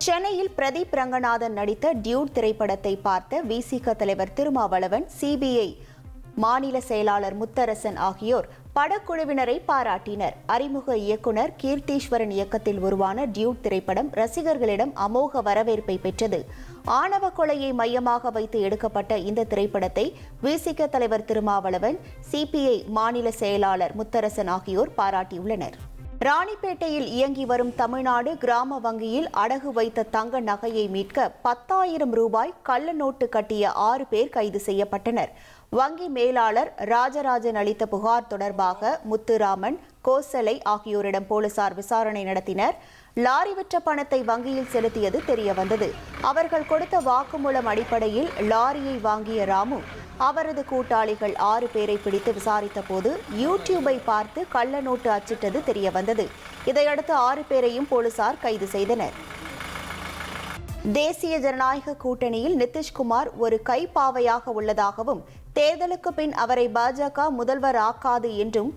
சென்னையில் பிரதீப் ரங்கநாதன் நடித்த டியூட் திரைப்படத்தை பார்த்த விசிக தலைவர் திருமாவளவன், சிபிஐ மாநில செயலாளர் முத்தரசன் ஆகியோர் படக்குழுவினரை பாராட்டினர். அறிமுக இயக்குனர் கீர்த்தீஸ்வரன் இயக்கத்தில் உருவான டியூட் திரைப்படம் ரசிகர்களிடம் அமோக வரவேற்பை பெற்றது. ஆணவ கொலையை மையமாக வைத்து எடுக்கப்பட்ட இந்த திரைப்படத்தை விசிக தலைவர் திருமாவளவன், சிபிஐ மாநில செயலாளர் முத்தரசன் ஆகியோர் பாராட்டியுள்ளனர். ராணிப்பேட்டையில் இயங்கி வரும் தமிழ்நாடு கிராம வங்கியில் அடகு வைத்த தங்க நகையை மீட்க 10,000 ரூபாய் கள்ள நோட்டு கட்டிய 6 பேர் கைது செய்யப்பட்டனர். வங்கி மேலாளர் ராஜராஜன் அளித்த புகார் தொடர்பாக முத்துராமன், கோசலை ஆகியோரிடம் போலீசார் விசாரணை நடத்தினர். லாரி விற்ற பணத்தை வங்கியில் செலுத்தியது தெரியவந்தது. அவர்கள் கொடுத்த வாக்குமூலம் அடிப்படையில் லாரியை வாங்கிய ராமு அவரது கூட்டாளிகள் 6 பேரை பிடித்து விசாரித்த போது யூடியூபை பார்த்து கள்ள நோட்டு அச்சிட்டது தெரியவந்தது. இதையடுத்து 6 பேரையும் போலீசார் கைது செய்தனர். தேசிய ஜனநாயக கூட்டணியில் நிதிஷ்குமார் ஒரு கைப்பாவையாக உள்ளதாகவும் தேர்தலுக்கு பின் அவரை பாஜக முதல்வர் ஆக்காது என்றும்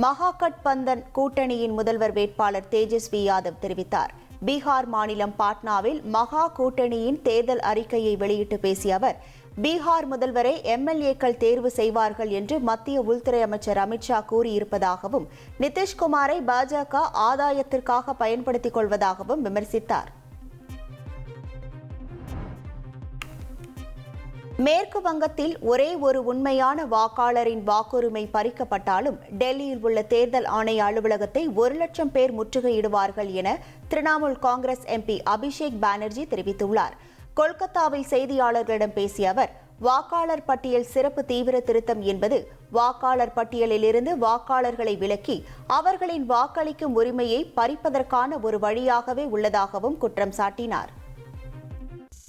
மகாகட்பந்தன் கூட்டணியின் முதல்வர் வேட்பாளர் தேஜஸ்வி யாதவ் தெரிவித்தார். பீகார் மாநிலம் பாட்னாவில் மகா கூட்டணியின் தேர்தல் அறிக்கையை வெளியிட்டு பேசிய அவர், பீகார் முதல்வரை எம்எல்ஏக்கள் தேர்வு செய்வார்கள் என்று மத்திய உள்துறை அமைச்சர் அமித்ஷா கூறியிருப்பதாகவும் நிதிஷ்குமாரை பாஜக ஆதாயத்திற்காக பயன்படுத்திக் கொள்வதாகவும் விமர்சித்தார். மேற்கு வங்கத்தில் ஒரே ஒரு உண்மையான வாக்காளரின் வாக்குரிமை பறிக்கப்பட்டாலும் டெல்லியில் உள்ள தேர்தல் ஆணைய அலுவலகத்தை 1,00,000 பேர் முற்றுகையிடுவார்கள் என திரிணாமுல் காங்கிரஸ் எம்பி அபிஷேக் பானர்ஜி தெரிவித்துள்ளார். கொல்கத்தாவில் செய்தியாளர்களிடம் பேசிய அவர், வாக்காளர் பட்டியல் சிறப்பு தீவிர திருத்தம் என்பது வாக்காளர் பட்டியலிலிருந்து வாக்காளர்களை விலக்கி அவர்களின் வாக்களிக்கும் உரிமையை பறிப்பதற்கான ஒரு வழியாகவே உள்ளதாகவும் குற்றம் சாட்டினார்.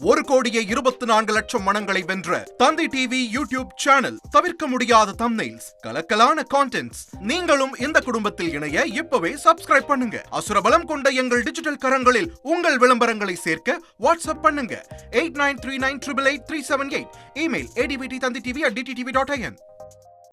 1,24,00,000 மனங்களை வென்ற தந்தி டிவி யூடியூப் சேனல். தவிர்க்க முடியாத தம்ப்நெயில்ஸ், கலக்கலான கான்டென்ட்ஸ். நீங்களும் இந்த குடும்பத்தில் இணைய இப்பவே சப்ஸ்கிரைப் பண்ணுங்க. அசுரபலம் கொண்ட எங்கள் டிஜிட்டல் கரங்களில் உங்கள் விளம்பரங்களை சேர்க்க வாட்ஸ்அப் பண்ணுங்க. 8939888378. Email advttanditv@dttv.in.